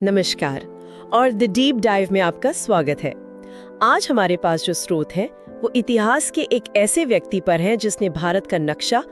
नमस्कार और the deep dive में आपका स्वागत है। आज हमारे पास जो स्रोत है वो इतिहास के एक ऐसे व्यक्ति पर है जिसने भारत का नक्शा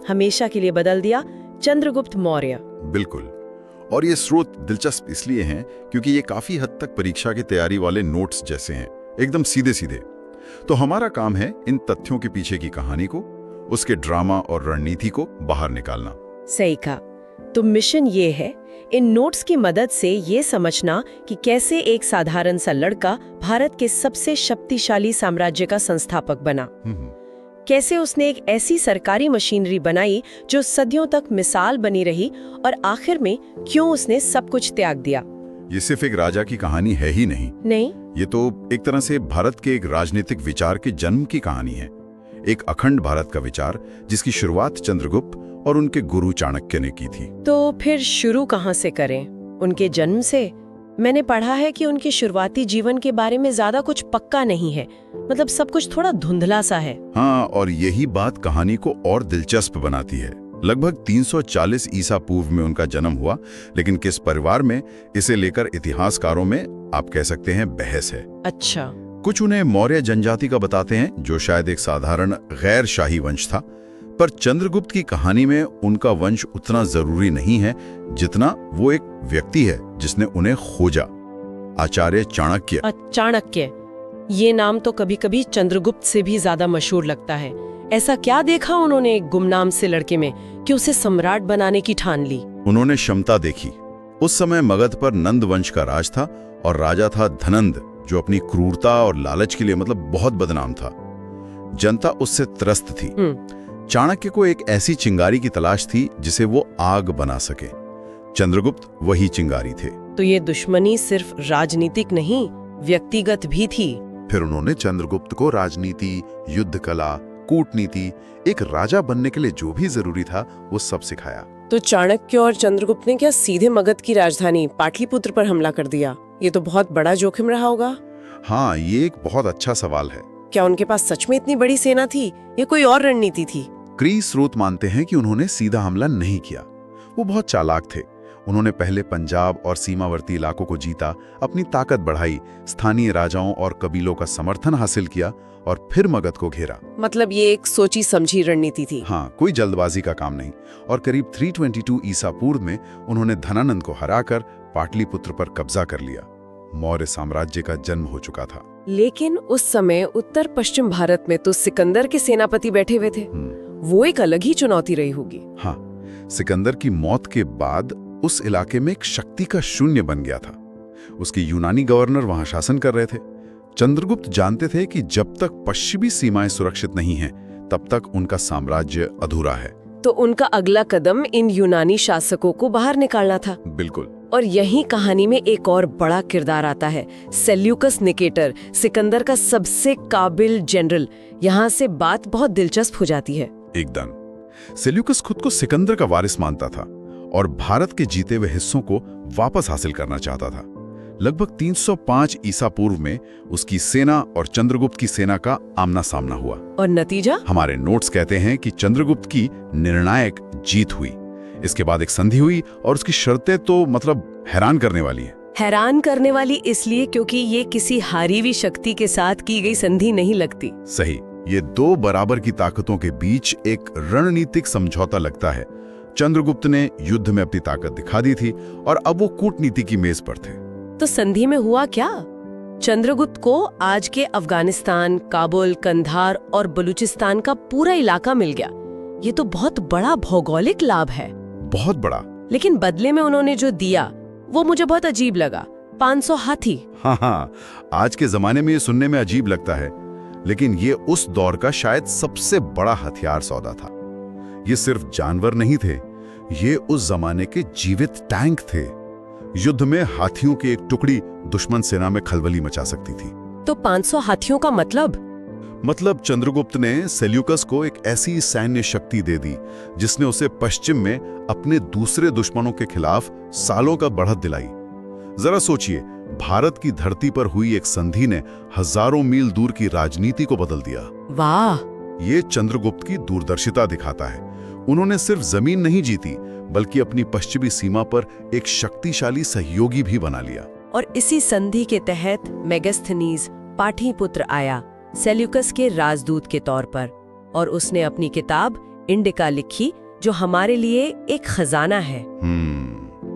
हमेशा के लिए बदल दिया, चंद्रगुप्त मौर्य। बिल्कुल। और ये स्रोत दिलचस्प इसलिए हैं क्योंकि ये काफी हद तक परीक्षा की तैयारी वाले नोट्स जैसे हैं, एकदम सीधे सीधे। तो हमारा काम है इन तथ्यों के पीछे की कहानी को, उसके ड्रामा और रणनीति को बाहर निकालना। सही कहा। तो मिशन ये है इन नोट्स की मदद से ये समझना कि कैसे एक साधारण सा लड़का भारत के सबसे शक्तिशाली साम्राज्य का संस्थापक बना। कैसे उसने एक ऐसी सरकारी मशीनरी बनाई जो सदियों तक मिसाल बनी रही, और आखिर में क्यों उसने सब कुछ त्याग दिया। ये सिर्फ एक राजा की कहानी है ही नहीं, ये तो एक तरह से भारत के एक राजनीतिक विचार के जन्म की कहानी है। एक अखंड भारत का विचार जिसकी शुरुआत चंद्रगुप्त और उनके गुरु चाणक्य ने की थी। तो फिर शुरू कहाँ से करें? उनके जन्म से? मैंने पढ़ा है कि उनके शुरुआती जीवन के बारे में ज्यादा कुछ पक्का नहीं है, मतलब सब कुछ थोड़ा धुंधला सा है। हाँ, और यही बात कहानी को और दिलचस्प बनाती है। लगभग 340 ईसा पूर्व में उनका जन्म हुआ, लेकिन किस परिवार में, इसे लेकर इतिहासकारों में आप कह सकते हैं बहस है। अच्छा। कुछ उन्हें मौर्य जनजाति का बताते हैं, जो शायद एक साधारण गैर शाही वंश था। पर चंद्रगुप्त की कहानी में उनका वंश उतना जरूरी नहीं है जितना वो एक व्यक्ति है जिसने उन्हें खोजा, आचार्य चाणक्य। चाणक्य, ये नाम तो कभी कभी चंद्रगुप्त से भी ज्यादा मशहूर लगता है। ऐसा क्या देखा उन्होंने एक गुमनाम से लड़के में कि उसे सम्राट बनाने की ठान ली? उन्होंने क्षमता देखी। उस समय मगध पर नंद वंश का राज था और राजा था धनंद, जो अपनी क्रूरता और लालच के लिए बहुत बदनाम था। जनता उससे त्रस्त थी। चाणक्य को एक ऐसी चिंगारी की तलाश थी जिसे वो आग बना सके। चंद्रगुप्त वही चिंगारी थे। तो ये दुश्मनी सिर्फ राजनीतिक नहीं, व्यक्तिगत भी थी। फिर उन्होंने चंद्रगुप्त को राजनीति, युद्ध कला, कूटनीति, एक राजा बनने के लिए जो भी जरूरी था वो सब सिखाया। तो चाणक्य और चंद्रगुप्त ने क्या सीधे मगध की राजधानी पाटलिपुत्र पर हमला कर दिया? ये तो बहुत बड़ा जोखिम रहा होगा। हाँ, ये एक बहुत अच्छा सवाल है। क्या उनके पास सच में इतनी बड़ी सेना थी या कोई और रणनीति थी? कई स्रोत मानते हैं कि उन्होंने सीधा हमला नहीं किया। वो बहुत चालाक थे। उन्होंने पहले पंजाब और सीमावर्ती इलाकों को जीता, अपनी ताकत बढ़ाई, स्थानीय राजाओं और कबीलों का समर्थन हासिल किया और फिर मगध को घेरा। मतलब ये एक सोची समझी रणनीति थी। हाँ, कोई जल्दबाजी का काम नहीं। और करीब 322 ईसा पूर्व में उन्होंने धनानंद को हराकर पाटलिपुत्र पर कब्जा कर लिया। मौर्य साम्राज्य का जन्म हो चुका था। लेकिन उस समय उत्तर पश्चिम भारत में तो सिकंदर के सेनापति बैठे हुए थे। वो एक अलग ही चुनौती रही होगी। हाँ, सिकंदर की मौत के बाद उस इलाके में एक शक्ति का शून्य बन गया था। उसके यूनानी गवर्नर वहां शासन कर रहे थे। चंद्रगुप्त जानते थे कि जब तक पश्चिमी सीमाएं सुरक्षित नहीं हैं, तब तक उनका साम्राज्य अधूरा है। तो उनका अगला कदम इन यूनानी शासकों को बाहर निकालना था। बिल्कुल। और यही कहानी में एक और बड़ा किरदार आता है, सेल्यूकस निकेटर, सिकंदर का सबसे काबिल जनरल। यहाँ से बात बहुत दिलचस्प हो जाती है। एकदम। सेल्यूकस खुद को सिकंदर का वारिस मानता था और भारत के जीते हुए हिस्सों को वापस हासिल करना चाहता था। लगभग 305 ईसा पूर्व में उसकी सेना और चंद्रगुप्त की सेना का आमना सामना हुआ। और नतीजा? हमारे नोट्स कहते हैं कि चंद्रगुप्त की निर्णायक जीत हुई। इसके बाद एक संधि हुई और उसकी शर्तें तो हैरान करने वाली हैं। हैरान करने वाली इसलिए क्योंकि ये किसी हारी हुई शक्ति के साथ की गई संधि नहीं लगती। सही। ये दो बराबर की ताकतों के बीच एक रणनीतिक समझौता लगता है। चंद्रगुप्त ने युद्ध में अपनी ताकत दिखा दी थी और अब वो कूटनीति की मेज पर थे। तो संधि में हुआ क्या? चंद्रगुप्त को आज के अफगानिस्तान, काबुल, कंधार और बलूचिस्तान का पूरा इलाका मिल गया। ये तो बहुत बड़ा भौगोलिक लाभ है। बहुत बड़ा। लेकिन बदले में उन्होंने जो दिया वो मुझे बहुत अजीब लगा। 500 हाथी। हाँ, आज के जमाने में ये सुनने में अजीब लगता है, लेकिन ये उस दौर का शायद सबसे बड़ा हथियार सौदा था। ये सिर्फ जानवर नहीं थे, ये उस जमाने के जीवित टैंक थे। युद्ध में हाथियों की एक टुकड़ी दुश्मन सेना में खलबली मचा सकती थी। तो 500 हाथियों का मतलब चंद्रगुप्त ने सेल्यूकस को एक ऐसी सैन्य शक्ति दे दी जिसने उसे पश्चिम में अपने दूसरे दुश्मनों के खिलाफ सालों का बढ़त दिलाई। जरा सोचिए, भारत की धरती पर हुई एक संधि ने हजारों मील दूर की राजनीति को बदल दिया। वाह! ये चंद्रगुप्त की दूरदर्शिता दिखाता है। उन्होंने सिर्फ जमीन नहीं जीती, बल्कि अपनी पश्चिमी सीमा पर एक शक्तिशाली सहयोगी भी बना लिया। और इसी संधि के तहत मेगास्थनीज पाटलिपुत्र आया, सेल्यूकस के राजदूत के तौर पर, और उसने अपनी किताब इंडिका लिखी, जो हमारे लिए एक खजाना है।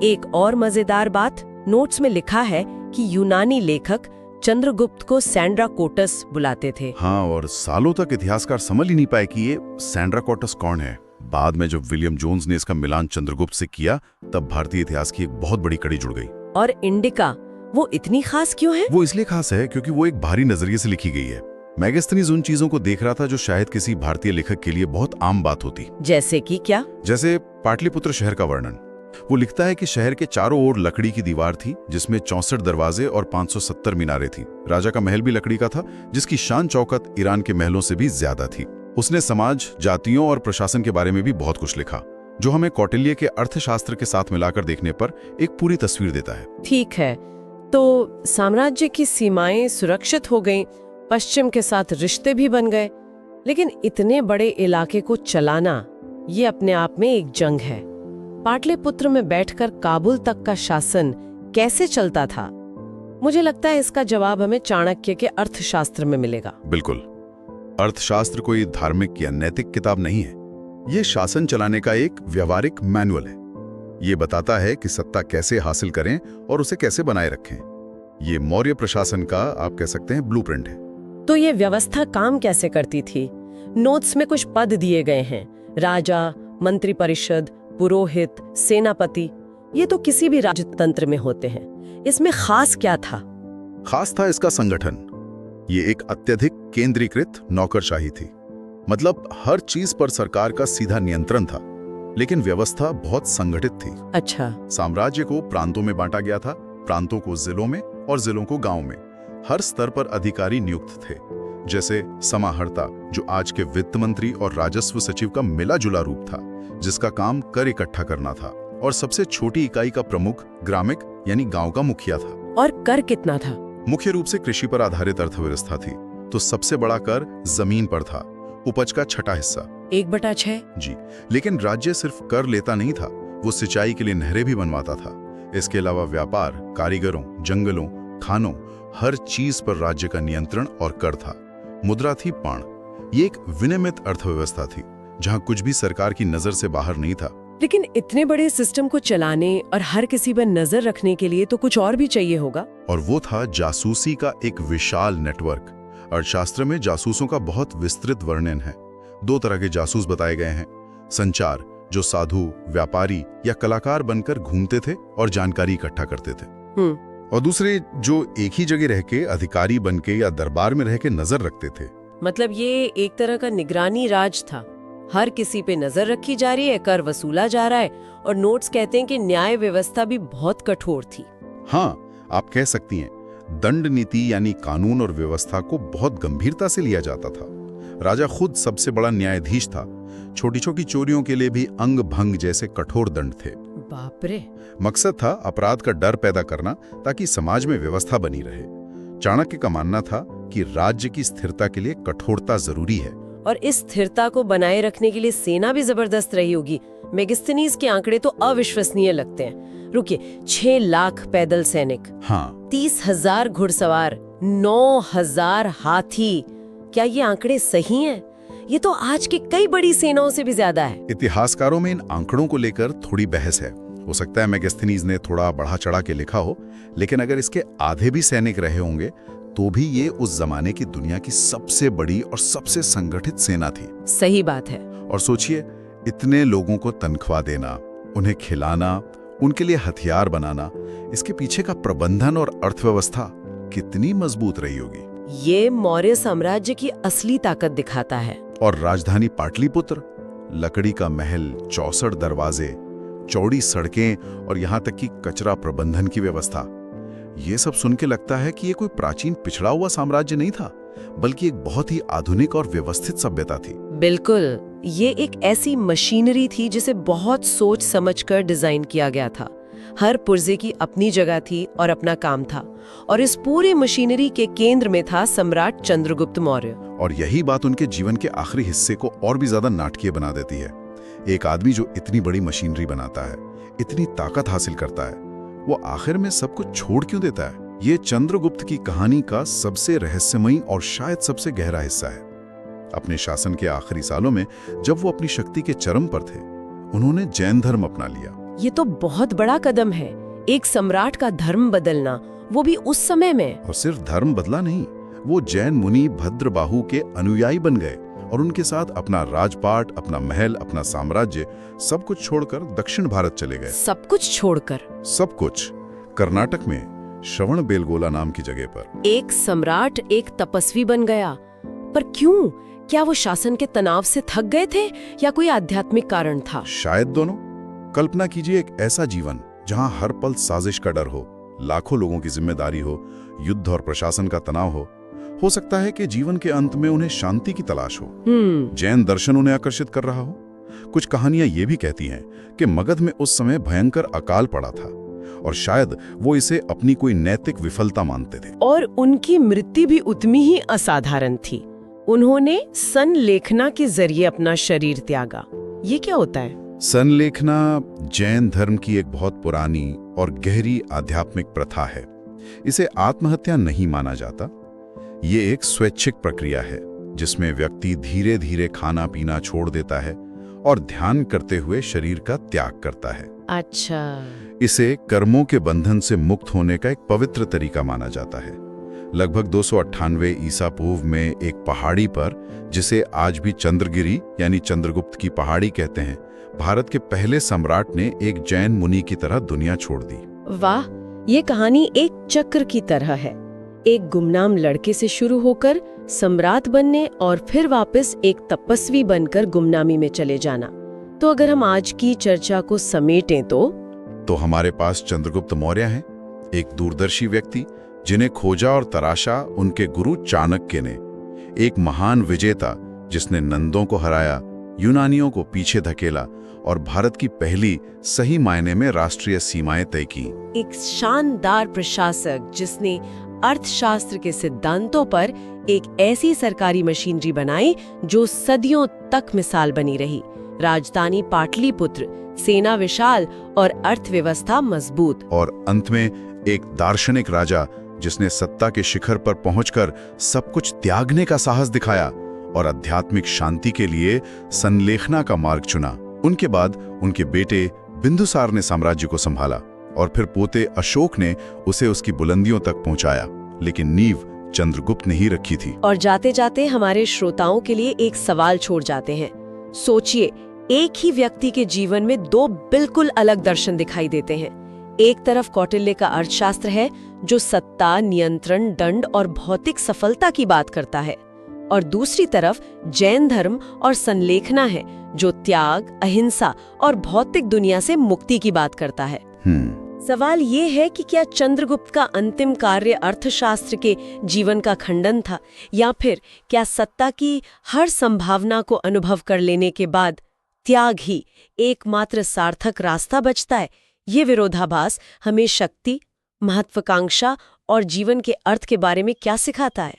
एक और मजेदार बात, नोट्स में लिखा है कि यूनानी लेखक चंद्रगुप्त को सैंड्राकोटस बुलाते थे। हाँ, और सालों तक इतिहासकार समझ ही नहीं पाए कि ये सैंड्राकोटस कौन है। बाद में जब विलियम जोन्स ने इसका मिलान चंद्रगुप्त से किया, तब भारतीय इतिहास की एक बहुत बड़ी कड़ी जुड़ गई। और इंडिका वो इतनी खास क्यों है? वो इसलिए खास है क्योंकि वो एक बाहरी नजरिए से लिखी गई है। मेगास्थनीज उन चीजों को देख रहा था जो शायद किसी भारतीय लेखक के लिए बहुत आम बात होती। जैसे कि क्या? जैसे पाटलिपुत्र शहर का वर्णन। वो लिखता है कि शहर के चारों ओर लकड़ी की दीवार थी, जिसमें 64 दरवाजे और 570 मीनारें थी। राजा का महल भी लकड़ी का था, जिसकी शान चौकत ईरान के महलों से भी ज्यादा थी। उसने समाज, जातियों और प्रशासन के बारे में भी बहुत कुछ लिखा, जो हमें कौटिल्य के अर्थशास्त्र के साथ मिलाकर देखने पर एक पूरी तस्वीर देता है। ठीक है, तो साम्राज्य की सीमाएं सुरक्षित हो गईं, पश्चिम के साथ रिश्ते भी बन गए, लेकिन इतने बड़े इलाके को चलाना ये अपने आप में एक जंग है। पाटलिपुत्र में बैठकर काबुल तक का शासन कैसे चलता था? मुझे लगता है इसका जवाब हमें चाणक्य के अर्थशास्त्र में मिलेगा। बिल्कुल, अर्थशास्त्र कोई धार्मिक या नैतिक किताब नहीं है। ये शासन चलाने का एक व्यवहारिक मैनुअल है। ये बताता है कि सत्ता कैसे हासिल करें और उसे कैसे बनाए रखें। ये मौर्य प्रशासन का, आप कह सकते हैं, ब्लूप्रिंट है। तो ये व्यवस्था काम कैसे करती थी? नोट्स में कुछ पद दिए गए हैं, राजा, मंत्री परिषद, पुरोहित, सेनापति। ये तो किसी भी राजतंत्र में होते हैं। इसमें खास क्या था? खास था इसका संगठन। ये एक अत्यधिक केंद्रीकृत नौकरशाही थी। मतलब हर चीज पर सरकार का सीधा नियंत्रण था, लेकिन व्यवस्था बहुत संगठित थी। अच्छा। साम्राज्य को प्रांतों में बांटा गया था, प्रांतों को जिलों में और जिलों को गांव में। हर स्तर पर अधिकारी नियुक्त थे, जैसे समाहर्ता, जो आज के वित्त मंत्री और राजस्व सचिव का मिला जुला रूप था, जिसका काम कर इकट्ठा करना था। और सबसे छोटी इकाई का प्रमुख ग्रामिक यानी गांव का मुखिया था। और कर कितना था? मुख्य रूप से कृषि पर आधारित अर्थव्यवस्था थी, तो सबसे बड़ा कर जमीन पर था, उपज का 6वां हिस्सा, 1/6। जी। लेकिन राज्य सिर्फ कर लेता नहीं था, वो सिंचाई के लिए नहरें भी बनवाता था। इसके अलावा व्यापार, कारीगरों, जंगलों, खानों, हर चीज पर राज्य का नियंत्रण और कर था। मुद्रा थी पाण। ये एक विनियमित अर्थव्यवस्था थी, जहां कुछ भी सरकार की नजर से बाहर नहीं था। लेकिन इतने बड़े सिस्टम को चलाने और हर किसी पर नजर रखने के लिए तो कुछ और भी चाहिए होगा। और वो था जासूसी का एक विशाल नेटवर्क। अर्थशास्त्र में जासूसों का बहुत विस्तृत वर्णन है। 2 तरह के जासूस बताए गए हैं। संचार, जो साधु, व्यापारी या कलाकार बनकर घूमते थे और जानकारी इकट्ठा करते थे। और दूसरे जो एक ही जगह रह के अधिकारी बनके या दरबार में रह के नजर रखते थे। मतलब ये एक तरह का निगरानी राज था। हर किसी पे नजर रखी जा रही है, कर वसूला जा रहा है। और नोट्स कहते हैं कि न्याय व्यवस्था भी बहुत कठोर थी। हाँ, आप कह सकती हैं। दंड नीति यानी कानून और व्यवस्था को बहुत गंभीरता से लिया जाता था। राजा खुद सबसे बड़ा न्यायाधीश था। छोटी छोटी चोरियों के लिए भी अंग भंग जैसे कठोर दंड थे। बाप रे। मकसद था अपराध का डर पैदा करना, ताकि समाज में व्यवस्था बनी रहे। चाणक्य का मानना था कि राज्य की स्थिरता के लिए कठोरता जरूरी है। और इस स्थिरता को बनाए रखने के लिए सेना भी जबरदस्त रही होगी। मेगास्थनीज के आंकड़े तो अविश्वसनीय लगते हैं। रुकिए, 6 लाख पैदल सैनिक, हाँ, 30,000 घुड़सवार, 9,000 हाथी। क्या ये आंकड़े सही हैं? ये तो आज की कई बड़ी सेनाओं से भी ज्यादा है। इतिहासकारों में इन आंकड़ों को लेकर थोड़ी बहस है। हो सकता है मेगास्थनीज ने थोड़ा बढ़ा चढ़ा के लिखा हो, लेकिन अगर इसके आधे भी सैनिक रहे होंगे तो भी ये उस जमाने की दुनिया की सबसे बड़ी और सबसे संगठित सेना थी। सही बात है। और सोचिए, इतने लोगों को तनख्वाह देना, उन्हें खिलाना, उनके लिए हथियार बनाना, इसके पीछे का प्रबंधन और अर्थव्यवस्था कितनी मजबूत रही होगी। ये मौर्य साम्राज्य की असली ताकत दिखाता है। और राजधानी पाटलिपुत्र, लकड़ी का महल, 64 दरवाजे, चौड़ी सड़कें और यहाँ तक कि कचरा प्रबंधन की व्यवस्था। ये सब सुन के लगता है कि ये कोई प्राचीन पिछड़ा हुआ साम्राज्य नहीं था, बल्कि एक बहुत ही आधुनिक और व्यवस्थित सभ्यता थी। बिल्कुल, ये एक ऐसी मशीनरी थी जिसे बहुत सोच समझकर डिजाइन किया गया था। हर पुर्जे की अपनी जगह थी और अपना काम था। और इस पूरी मशीनरी के केंद्र में था सम्राट चंद्रगुप्त मौर्य। और यही बात उनके जीवन के आखिरी हिस्से को और भी ज्यादा नाटकीय बना देती है। एक आदमी जो इतनी बड़ी मशीनरी बनाता है, इतनी ताकत हासिल करता है, वो आखिर में सब कुछ छोड़ क्यों देता है? ये चंद्रगुप्त की कहानी का सबसे रहस्यमयी और शायद सबसे गहरा हिस्सा है। अपने शासन के आखिरी सालों में जब वो अपनी शक्ति के चरम पर थे, उन्होंने जैन धर्म अपना लिया। ये तो बहुत बड़ा कदम है, एक सम्राट का धर्म बदलना, वो भी उस समय में। और सिर्फ धर्म बदला नहीं, वो जैन मुनि भद्रबाहु के अनुयायी बन गए और उनके साथ अपना राजपाट, अपना महल, अपना साम्राज्य सब कुछ छोड़कर दक्षिण भारत चले गए। सब कुछ छोड़कर? सब कुछ। कर्नाटक में श्रवणबेलगोला नाम की जगह पर। एक सम्राट एक तपस्वी बन गया, पर क्यों? क्या वो शासन के तनाव से थक गए थे या कोई आध्यात्मिक कारण था? शायद दोनों। कल्पना कीजिए एक ऐसा जीवन जहां हर पल साजिश का डर हो, लाखों लोगों की जिम्मेदारी हो, युद्ध और प्रशासन का तनाव हो सकता है कि जीवन के अंत में उन्हें शांति की तलाश हो। जैन दर्शन उन्हें आकर्षित कर रहा हो। कुछ कहानियां ये भी कहती हैं कि मगध में उस समय भयंकर अकाल पड़ा था और शायद वो इसे अपनी कोई नैतिक विफलता मानते थे। और उनकी मृत्यु भी उतनी ही असाधारण थी। उन्होंने संलेखना के जरिए अपना शरीर त्यागा। ये क्या होता है? संलेखना जैन धर्म की एक बहुत पुरानी और गहरी आध्यात्मिक प्रथा है। इसे आत्महत्या नहीं माना जाता। ये एक स्वैच्छिक प्रक्रिया है जिसमें व्यक्ति धीरे धीरे खाना पीना छोड़ देता है और ध्यान करते हुए शरीर का त्याग करता है। अच्छा। इसे कर्मों के बंधन से मुक्त होने का एक पवित्र तरीका माना जाता है। लगभग 298 ईसा पूर्व में एक पहाड़ी पर, जिसे आज भी चंद्रगिरी यानी चंद्रगुप्त की पहाड़ी कहते हैं, भारत के पहले सम्राट ने एक जैन मुनि की तरह दुनिया छोड़ दी। वाह, ये कहानी एक चक्र की तरह है। एक गुमनाम लड़के से शुरू होकर सम्राट बनने और फिर वापस एक तपस्वी बनकर गुमनामी में चले जाना। तो अगर हम आज की चर्चा को समेटें तो हमारे पास चंद्रगुप्त मौर्य हैं, एक दूरदर्शी व्यक्ति जिन्हें खोजा और तराशा उनके गुरु चाणक्य ने, एक महान विजेता जिसने नंदों को हराया, यूनानियों को पीछे धकेला और भारत की पहली सही मायने में राष्ट्रीय सीमाएं तय की। एक शानदार प्रशासक जिसने अर्थशास्त्र के सिद्धांतों पर एक ऐसी सरकारी मशीनरी बनाई जो सदियों तक मिसाल बनी रही। राजधानी पाटलिपुत्र, सेना विशाल और अर्थव्यवस्था मजबूत। और अंत में एक दार्शनिक राजा जिसने सत्ता के शिखर पर पहुंचकर सब कुछ त्यागने का साहस दिखाया और आध्यात्मिक शांति के लिए संलेखना का मार्ग चुना। उनके बाद उनके बेटे बिंदुसार ने साम्राज्य को संभाला और फिर पोते अशोक ने उसे उसकी बुलंदियों तक पहुंचाया, लेकिन नींव चंद्रगुप्त ने ही रखी थी। और जाते जाते हमारे श्रोताओं के लिए एक सवाल छोड़ जाते हैं। सोचिए, एक ही व्यक्ति के जीवन में दो बिल्कुल अलग दर्शन दिखाई देते हैं। एक तरफ कौटिल्य का अर्थशास्त्र है जो सत्ता, नियंत्रण, दंड और भौतिक सफलता की बात करता है, और दूसरी तरफ जैन धर्म और संलेखना है जो त्याग, अहिंसा और भौतिक दुनिया से मुक्ति की बात करता है। सवाल ये है कि क्या चंद्रगुप्त का अंतिम कार्य अर्थशास्त्र के जीवन का खंडन था, या फिर क्या सत्ता की हर संभावना को अनुभव कर लेने के बाद त्याग ही एकमात्र सार्थक रास्ता बचता है? ये विरोधाभास हमें शक्ति, महत्वाकांक्षा और जीवन के अर्थ के बारे में क्या सिखाता है?